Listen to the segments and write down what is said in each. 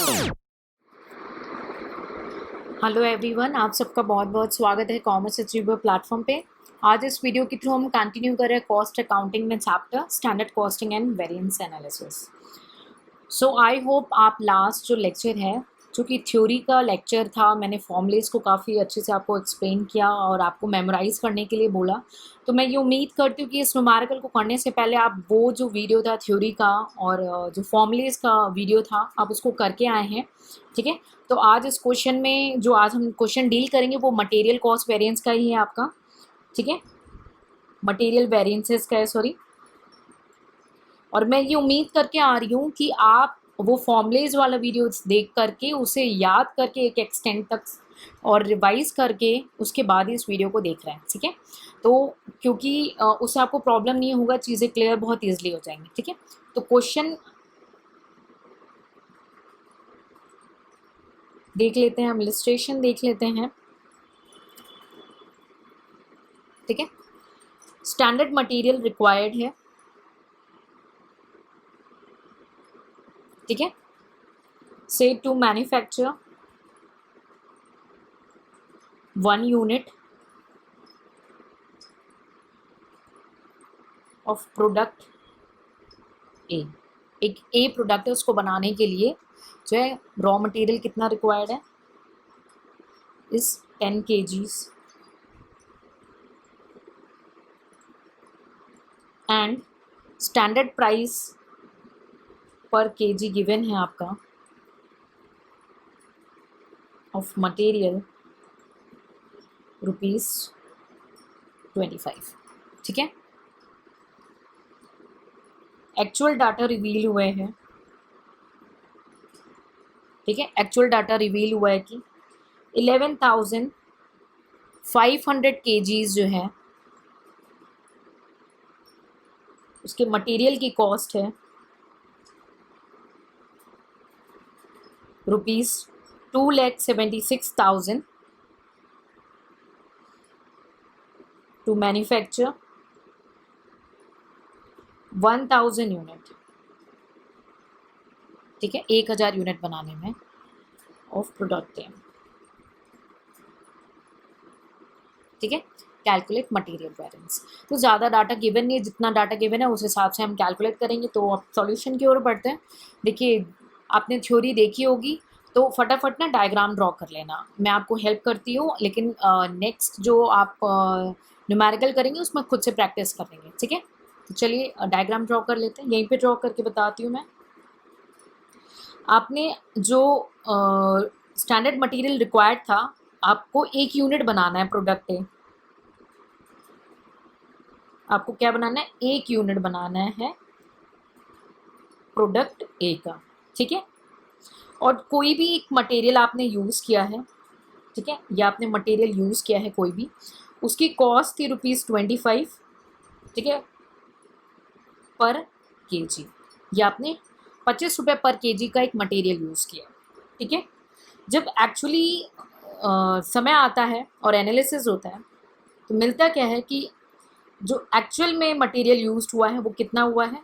Hello everyone, आप सबका बहुत बहुत स्वागत है कॉमर्स अचीवर प्लेटफॉर्म पे। आज इस वीडियो के थ्रू हम कंटिन्यू कर रहे हैं कॉस्ट अकाउंटिंग में chapter standard costing and variance analysis. So I hope आप लास्ट जो लेक्चर है, जो कि थ्योरी का लेक्चर था, मैंने फॉर्मूलेस को काफ़ी अच्छे से आपको एक्सप्लेन किया और आपको मेमोराइज़ करने के लिए बोला। तो मैं ये उम्मीद करती हूँ कि इस न्यूमेरिकल को करने से पहले आप वो जो वीडियो था थ्योरी का और जो फॉर्मूलेस का वीडियो था आप उसको करके आए हैं। ठीक है, तो आज इस क्वेश्चन में जो आज हम क्वेश्चन डील करेंगे वो मटेरियल कॉस्ट वेरिएंस का ही है आपका। ठीक है, मटेरियल वेरिएंसेस का है, सॉरी। और मैं ये उम्मीद करके आ रही हूँ कि आप वो फॉर्मूलेज वाला वीडियो देख करके उसे याद करके एक एक्सटेंड तक और रिवाइज करके उसके बाद ही इस वीडियो को देख रहे हैं। ठीक है, तो क्योंकि उससे आपको प्रॉब्लम नहीं होगा, चीज़ें क्लियर बहुत ईजिली हो जाएंगी। ठीक है, तो क्वेश्चन देख लेते हैं, हम इलस्ट्रेशन देख लेते हैं। ठीक है, स्टैंडर्ड मटेरियल रिक्वायर्ड है। ठीक है, से to manufacture 1 unit of product A. एक ए प्रोडक्ट है, उसको बनाने के लिए जो है रॉ मटेरियल कितना रिक्वायर्ड है, इस 10 kgs एंड स्टैंडर्ड प्राइस पर केजी गिवन है आपका ऑफ मटेरियल ₹25। ठीक है, एक्चुअल डाटा रिवील हुए हैं। ठीक है, एक्चुअल डाटा रिवील हुआ है कि 11,500 kgs जो है उसके मटेरियल की कॉस्ट है ₹2,76,000 टू मैन्युफैक्चर 1,000 यूनिट। ठीक है, 1,000 यूनिट बनाने में ऑफ प्रोडक्ट है। ठीक है, कैलकुलेट मटेरियल वेरिएंस। तो ज़्यादा डाटा गिवन नहीं है, जितना डाटा गिवन है उस हिसाब से हम कैलकुलेट करेंगे। तो अब सॉल्यूशन की ओर बढ़ते हैं। देखिए, आपने थ्योरी देखी होगी तो फटाफट ना डायग्राम ड्रॉ कर लेना, मैं आपको हेल्प करती हूँ, लेकिन नेक्स्ट जो आप न्यूमेरिकल करेंगे उसमें खुद से प्रैक्टिस करेंगे। ठीक है, तो चलिए डायग्राम ड्रॉ कर लेते हैं। यहीं पे ड्रॉ करके बताती हूँ मैं। आपने जो स्टैंडर्ड मटेरियल रिक्वायर्ड था, आपको 1 यूनिट बनाना है प्रोडक्ट है। आपको क्या बनाना है, 1 यूनिट बनाना है प्रोडक्ट ए का। ठीक है, और कोई भी एक मटेरियल आपने यूज़ किया है। ठीक है, या आपने मटेरियल यूज़ किया है कोई भी, उसकी कॉस्ट थी ₹25। ठीक है, पर केजी, या आपने ₹25 पर केजी का एक मटेरियल यूज़ किया। ठीक है, जब एक्चुअली समय आता है और एनालिसिस होता है तो मिलता क्या है कि जो एक्चुअल में मटेरियल यूज्ड हुआ है वो कितना हुआ है,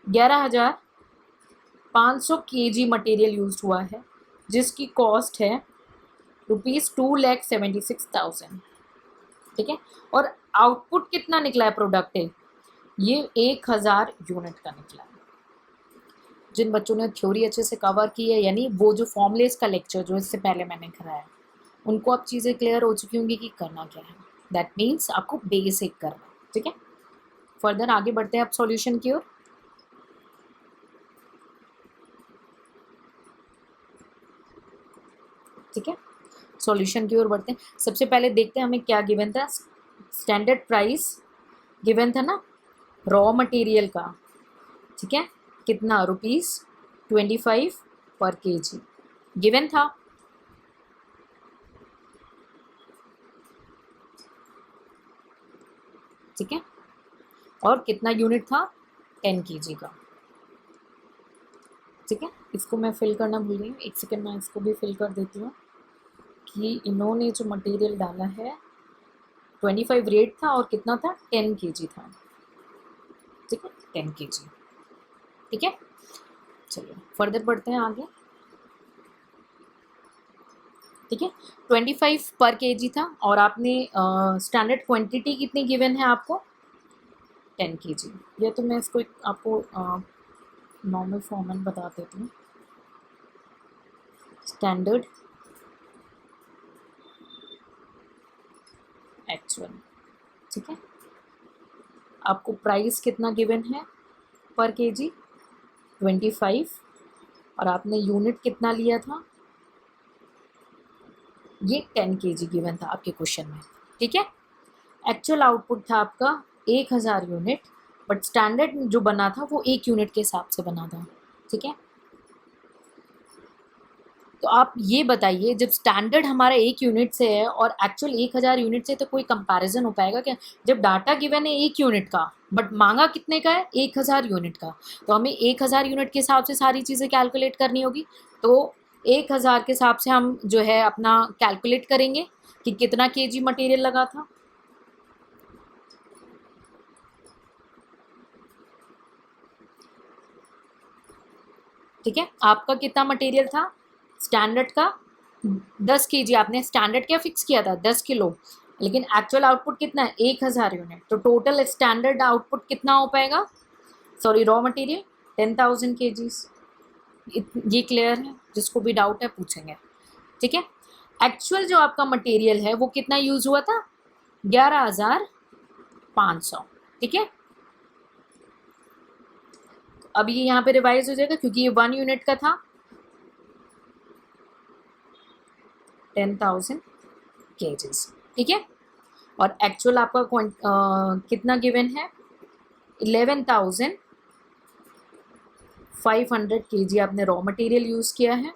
11,500 kg मटेरियल यूज्ड हुआ है, जिसकी कॉस्ट है ₹2,76,000। ठीक है, और आउटपुट कितना निकला है प्रोडक्ट है, ये 1,000 यूनिट का निकला है। जिन बच्चों ने थ्योरी अच्छे से कवर की है, यानी वो जो फॉर्मूलेस का लेक्चर जो इससे पहले मैंने कराया, उनको अब चीज़ें क्लियर हो चुकी होंगी कि करना क्या है। दैट मीन्स आपको बेसिक करना। ठीक है, फर्दर आगे बढ़ते हैं आप सॉल्यूशन की ओर। ठीक है, सॉल्यूशन की ओर बढ़ते हैं। सबसे पहले देखते हैं हमें क्या गिवन था। स्टैंडर्ड प्राइस गिवन था ना रॉ मटेरियल का। ठीक है, कितना, ₹25 पर केजी गिवन था। ठीक है, और कितना यूनिट था, 10 kg का। ठीक है, इसको मैं फिल करना भूल गई हूँ, एक सेकेंड मैं इसको भी फिल कर देती हूँ कि इन्होंने जो मटेरियल डाला है 25 रेट था और कितना था, 10 kg था। ठीक है, 10 kg। ठीक है, चलिए फर्दर बढ़ते हैं आगे। ठीक है। 25 पर केजी था और आपने स्टैंडर्ड क्वांटिटी कितनी गिवन है आपको, 10 केजी। या तो मैं इसको आपको नॉर्मल फॉर्म में बता देती हूँ। स्टैंडर्ड एक्चुअल, ठीक है। आपको प्राइस कितना गिवन है पर केजी, 25, और आपने यूनिट कितना लिया था, ये 10 केजी गिवन था आपके क्वेश्चन में, ठीक है। एक्चुअल आउटपुट था आपका 1000 यूनिट, बट स्टैंडर्ड जो बना था वो 1 यूनिट के हिसाब से बना था, ठीक है। तो आप ये बताइए, जब स्टैंडर्ड हमारा 1 यूनिट से है और एक्चुअल 1000 यूनिट से, तो कोई कंपैरिजन हो पाएगा क्या? जब डाटा गिवन है 1 यूनिट का बट मांगा कितने का है, 1000 यूनिट का, तो हमें 1000 यूनिट के हिसाब से सारी चीज़ें कैलकुलेट करनी होगी। तो 1000 के हिसाब से हम जो है अपना कैलकुलेट करेंगे कि कितना केजी मटेरियल लगा था। ठीक है, आपका कितना मटेरियल था स्टैंडर्ड का, 10 केजी। आपने स्टैंडर्ड क्या फिक्स किया था, 10 किलो, लेकिन एक्चुअल आउटपुट कितना है, 1000 यूनिट। तो टोटल स्टैंडर्ड आउटपुट कितना हो पाएगा, सॉरी रॉ मटेरियल 10,000 केजीज। ये क्लियर है? जिसको भी डाउट है पूछेंगे, ठीक है। एक्चुअल जो आपका मटेरियल है वो कितना यूज हुआ था, 11,500, ठीक है। अब ये यहाँ पे रिवाइज हो जाएगा क्योंकि ये 1 यूनिट का था, 10,000 केजीज, ठीक है। और एक्चुअल आपका कितना गिवन है, 11,500 केजी आपने रॉ मटेरियल यूज़ किया है,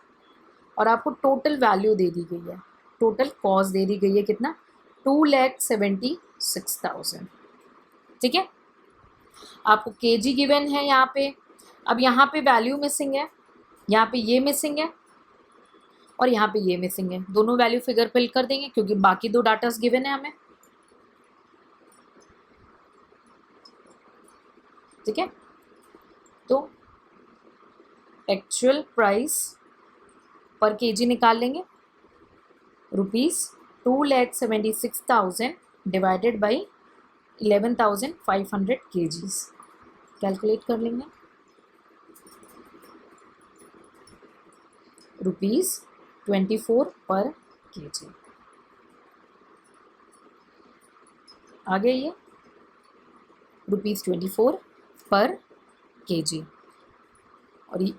और आपको टोटल वैल्यू दे दी गई है, टोटल कॉस्ट दे दी गई है कितना, 2,76,000, ठीक है। आपको केजी गिवन है यहाँ पे। अब यहाँ पे वैल्यू मिसिंग है, यहाँ पे ये मिसिंग है और यहाँ पे ये मिसिंग है। दोनों वैल्यू फिगर फिल कर देंगे क्योंकि बाकी दो डाटास गिवन है हमें, ठीक है। तो एक्चुअल प्राइस पर केजी निकाल लेंगे, ₹2,76,000 डिवाइडेड बाई 11,500 केजीज, कैलकुलेट कर लेंगे, ₹24 पर केजी। आ गया ये ₹24 पर केजी, और ये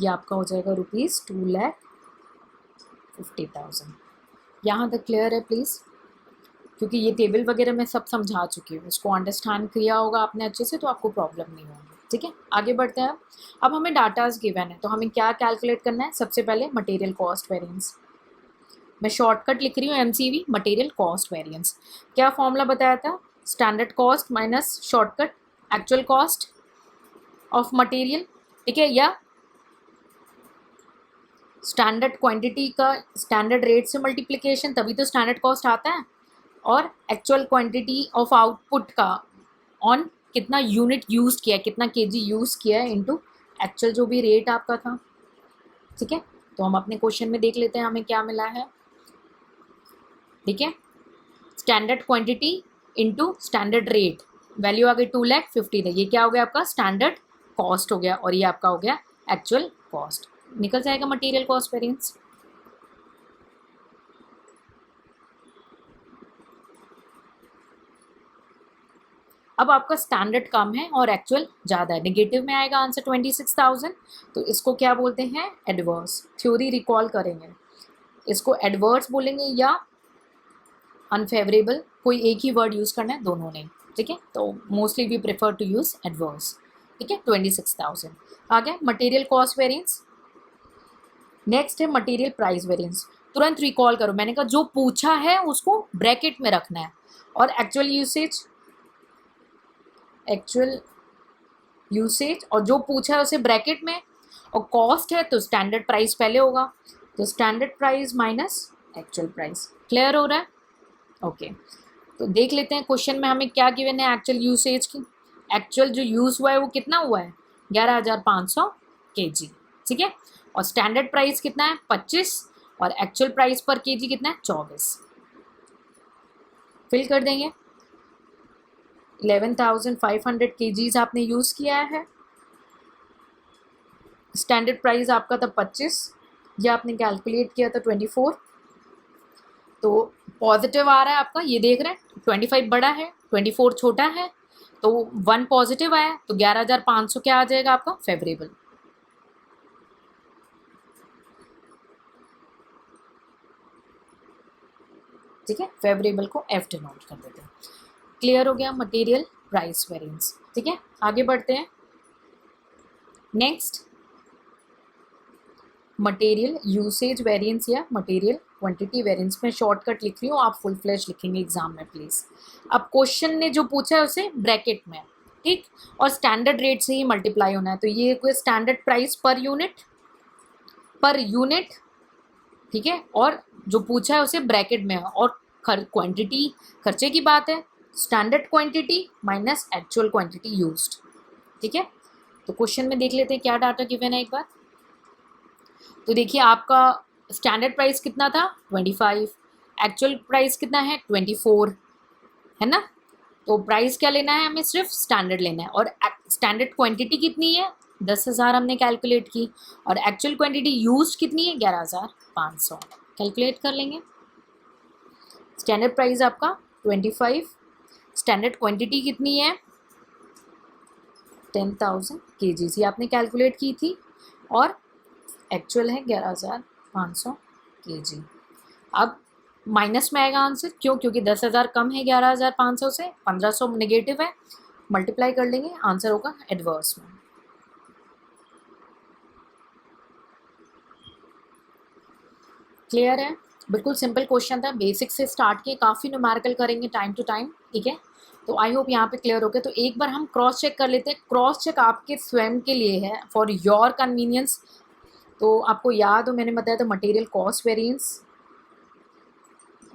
आपका हो जाएगा ₹2,50,000। यहाँ तक क्लियर है प्लीज़? क्योंकि ये टेबल वगैरह मैं सब समझा चुकी हूँ, उसको अंडरस्टैंड किया होगा आपने अच्छे से, तो आपको प्रॉब्लम नहीं होगी, ठीक है। आगे बढ़ते हैं। अब हमें डाटाज गिवन है तो हमें क्या कैलकुलेट करना है, सबसे पहले मटेरियल कॉस्ट वेरिएंस। मैं शॉर्टकट लिख रही हूँ, MCV मटेरियल कॉस्ट वेरिएंस। क्या फॉर्मूला बताया था, standard cost minus shortcut actual cost of material, ठीक है, या स्टैंडर्ड क्वांटिटी का स्टैंडर्ड रेट से मल्टीप्लिकेशन, तभी तो स्टैंडर्ड कॉस्ट आता है, और एक्चुअल क्वांटिटी ऑफ आउटपुट का ऑन कितना यूनिट यूज किया है, कितना केजी यूज़ किया है, इनटू एक्चुअल जो भी रेट आपका था, ठीक है। तो हम अपने क्वेश्चन में देख लेते हैं हमें क्या मिला है, ठीक है। Standard quantity into standard rate, value आ गई 2,50,000, ये क्या हो गया आपका स्टैंडर्ड कॉस्ट हो गया, और ये आपका हो गया एक्चुअल कॉस्ट। निकल जाएगा मटेरियल कॉस्ट वेरिएंस। अब आपका स्टैंडर्ड कम है और एक्चुअल ज़्यादा है, नेगेटिव में आएगा आंसर 26,000, तो इसको क्या बोलते हैं, एडवर्स। थ्योरी रिकॉल करेंगे, इसको एडवर्स बोलेंगे या अनफेवरेबल, कोई एक ही वर्ड यूज़ करना है, दोनों नहीं, ठीक है। तो mostly we prefer to use adverse, ठीक है। 26,000 आ गया मटेरियल कॉस्ट वेरिएंस। नेक्स्ट है मटेरियल प्राइस वेरिएंस। तुरंत रिकॉल करो, मैंने कहा जो पूछा है उसको ब्रैकेट में रखना है, और एक्चुअल यूसेज और जो पूछा है उसे ब्रैकेट में, और कॉस्ट है तो स्टैंडर्ड प्राइस पहले होगा, तो standard price minus actual price. Clear हो रहा है? ओके। तो देख लेते हैं क्वेश्चन में हमें क्या गिवन है एक्चुअल यूसेज की। एक्चुअल जो यूज़ हुआ है वो कितना हुआ है, 11,500 केजी, ठीक है। और स्टैंडर्ड प्राइस कितना है, 25, और एक्चुअल प्राइस पर केजी कितना है 24। फिल कर देंगे। 11,500 केजीज आपने यूज़ किया है। स्टैंडर्ड प्राइस आपका था 25, ये आपने कैलकुलेट किया था 24। तो पॉजिटिव आ रहा है आपका, ये देख रहे हैं 25 बड़ा है 24 छोटा है, तो 1 पॉजिटिव आया, तो 11,500 क्या आ जाएगा आपका फेवरेबल। ठीक है, फेवरेबल को एफ डिनोट कर देते हैं। क्लियर हो गया मटेरियल प्राइस वेरिएंस। ठीक है, आगे बढ़ते हैं। नेक्स्ट मटेरियल यूसेज वेरिएंस या मटेरियल क्वांटिटी वेरिएंस। में शॉर्टकट लिख रही हूँ, आप फुल फ्लैश लिखेंगे एग्जाम में प्लीज। अब क्वेश्चन ने जो पूछा है उसे ब्रैकेट में, ठीक, और स्टैंडर्ड रेट से ही मल्टीप्लाई होना है, तो ये कोई स्टैंडर्ड प्राइस पर यूनिट, ठीक है, और जो पूछा है उसे ब्रैकेट में है, और क्वांटिटी खर्चे की बात है, standard quantity minus actual quantity used. ठीक है, तो क्वेश्चन में देख लेते हैं क्या डाटा गिवन है एक बार। तो देखिए आपका स्टैंडर्ड प्राइस कितना था 25, एक्चुअल प्राइस कितना है 24, है ना। तो प्राइस क्या लेना है हमें, सिर्फ स्टैंडर्ड लेना है, और स्टैंडर्ड क्वांटिटी कितनी है 10,000 हमने कैलकुलेट की, और एक्चुअल क्वांटिटी यूज्ड कितनी है 11,500 कैलकुलेट कर लेंगे। स्टैंडर्ड प्राइस आपका 25, स्टैंडर्ड क्वांटिटी कितनी है 10,000 केजीज, ये आपने कैलकुलेट की थी, और एक्चुअल है 11,500 केजी। अब माइनस में आएगा आंसर, क्यों, क्योंकि 10,000 कम है 11,500 से, 1,500 नेगेटिव है, मल्टीप्लाई कर लेंगे, आंसर होगा एडवर्स में। क्लियर है, बिल्कुल सिंपल क्वेश्चन था, बेसिक से स्टार्ट किए, काफ़ी न्यूमेरिकल करेंगे टाइम टू टाइम। ठीक है, तो आई होप यहाँ पे क्लियर हो गया। तो एक बार हम क्रॉस चेक कर लेते हैं, क्रॉस चेक आपके स्वयं के लिए है, फॉर योर कन्वीनियंस। तो आपको याद हो मैंने बताया था material cost variance,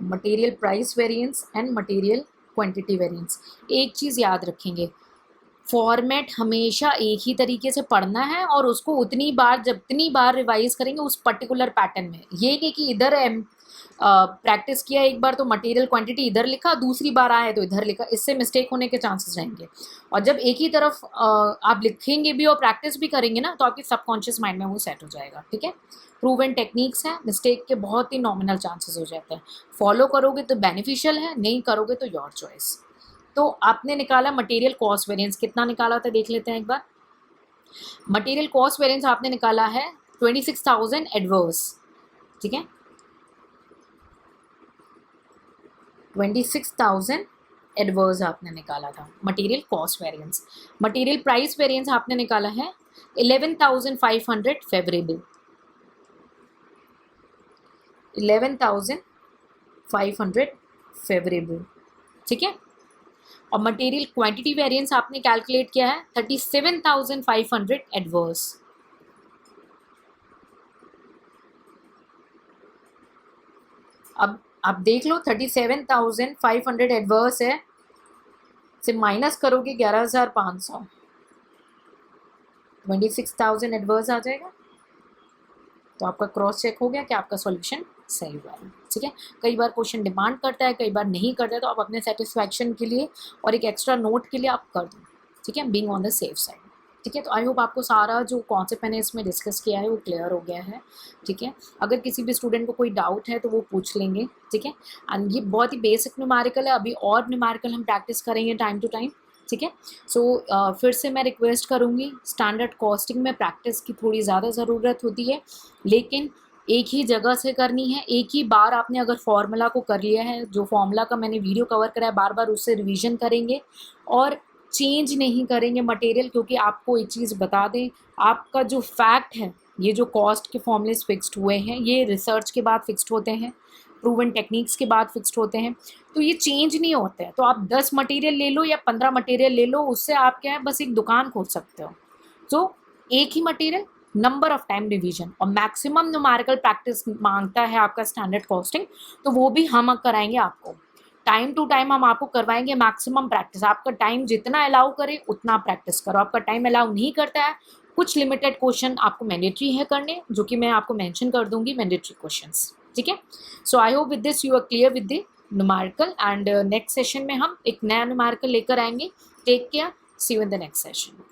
material price variance and material quantity variance. एक चीज़ याद रखेंगे, फॉर्मेट हमेशा एक ही तरीके से पढ़ना है, और उसको उतनी बार जितनी बार रिवाइज करेंगे उस पर्टिकुलर पैटर्न में। ये कि इधर प्रैक्टिस किया एक बार तो मटेरियल क्वांटिटी इधर लिखा, दूसरी बार आए तो इधर लिखा, इससे मिस्टेक होने के चांसेस रहेंगे। और जब एक ही तरफ आप लिखेंगे भी और प्रैक्टिस भी करेंगे ना, तो आपके सबकॉन्शियस माइंड में वो सेट हो जाएगा। ठीक है, प्रूवन टेक्निक्स हैं, मिस्टेक के बहुत ही नॉमिनल चांसेस हो जाते हैं। फॉलो करोगे तो बेनिफिशियल है, नहीं करोगे तो योर चॉइस। तो आपने निकाला मटेरियल कॉस्ट वेरिएंस, कितना निकाला था देख लेते हैं एक बार। मटेरियल कॉस्ट वेरिएंस आपने निकाला है 26,000 एडवर्स। ठीक है, 26,000 एडवर्स आपने निकाला था material cost variance. Material price variance आपने निकाला है 11,500 फेवरेबल, 11,500 फेवरेबल। ठीक है, और मटेरियल क्वांटिटी वेरिएंस आपने कैलकुलेट किया है 37,500 एडवर्स। अब आप देख लो 37,500 एडवर्स है, से माइनस करोगे 11,500, 26,000 एडवर्स आ जाएगा। तो आपका क्रॉस चेक हो गया कि आपका सॉल्यूशन सही हुआ है। ठीक है, कई बार क्वेश्चन डिमांड करता है, कई बार नहीं करता है, तो आप अपने सेटिस्फैक्शन के लिए और एक एक्स्ट्रा नोट के लिए आप कर दो। ठीक है, being on the safe side. ठीक है, तो आई होप आपको सारा जो कॉन्सेप्ट मैंने इसमें डिस्कस किया है वो क्लियर हो गया है। ठीक है, अगर किसी भी स्टूडेंट को कोई डाउट है तो वो पूछ लेंगे। ठीक है, एंड ये बहुत ही बेसिक न्यूमेरिकल है, अभी और न्यूमेरिकल हम प्रैक्टिस करेंगे टाइम टू टाइम। ठीक है, सो फिर से मैं रिक्वेस्ट करूँगी, स्टैंडर्ड कॉस्टिंग में प्रैक्टिस की थोड़ी ज़्यादा ज़रूरत होती है, लेकिन एक ही जगह से करनी है। एक ही बार आपने अगर फॉर्मूला को कर लिया है, जो फॉर्मूला का मैंने वीडियो कवर करा है, बार बार उससे रिवीजन करेंगे और चेंज नहीं करेंगे मटेरियल। क्योंकि आपको एक चीज़ बता दें, आपका जो फैक्ट है, ये जो कॉस्ट के फॉर्मूलेस फिक्स्ड हुए हैं, ये रिसर्च के बाद फिक्स्ड होते हैं, प्रूवन टेक्निक्स के बाद फिक्स्ड होते हैं, तो ये चेंज नहीं होते हैं। तो आप 10 मटेरियल ले लो या 15 मटेरियल ले लो, उससे आप क्या है बस एक दुकान खोल सकते हो। तो एक ही material, number of time revision, और मैक्सिमम न्यूमेरिकल प्रैक्टिस मांगता है आपका स्टैंडर्ड कॉस्टिंग, तो वो भी हम कराएंगे आपको। टाइम टू टाइम हम आपको करवाएंगे मैक्सिमम प्रैक्टिस। आपका टाइम जितना अलाउ करे उतना प्रैक्टिस करो, आपका टाइम अलाउ नहीं करता है कुछ लिमिटेड क्वेश्चन आपको मैंडेटरी है करने, जो कि मैं आपको मेंशन कर दूंगी मैंडेटरी क्वेश्चंस, ठीक है। So I hope with this you are clear with the numerical, and next session में हम एक नया न्यूमेरिकल लेकर आएंगे। Take care, see you in the next session.